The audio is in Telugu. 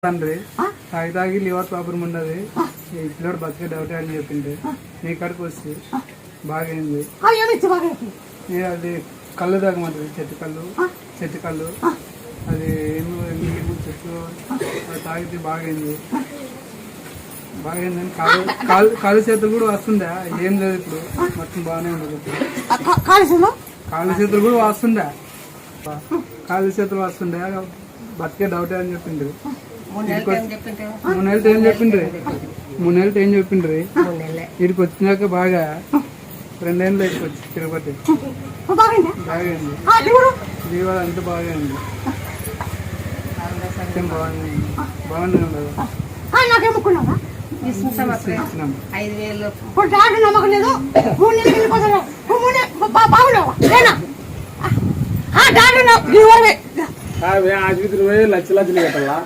తండ్రి తాగి తాగి లివర్ ప్రాబ్లం ఉన్నది. ఈ పిల్లడు బతికే డౌట్ అని చెప్పింది. నీ కాడికి వచ్చి బాగైంది. అది కళ్ళు తాగమంటది, చెట్టు కళ్ళు అది చెట్టు అది తాగితే బాగైంది. బాగైందని కాలు చేతులు కూడా వస్తుందా? ఏం లేదు ఇప్పుడు, మొత్తం బాగానే ఉండదు. కాళ్ళు చేతులు కూడా వస్తుందా? కాళ్ళు చేతులు వస్తుండే, బతికే డౌట్ అని చెప్పిండ్రు. 3 నెలలు ఏం చెప్పిండ్రి? 3 నెలలు ఏం చెప్పిండ్రి? వీడికి వచ్చినాక బాగా 2 ఏళ్ళు వచ్చి తిరుపతి బాగైంది. దీవాళి అంతా బాగైంది. బాగుంది ఉండదు. ఆసుపత్రి పోయి లక్షలు కట్టాలా?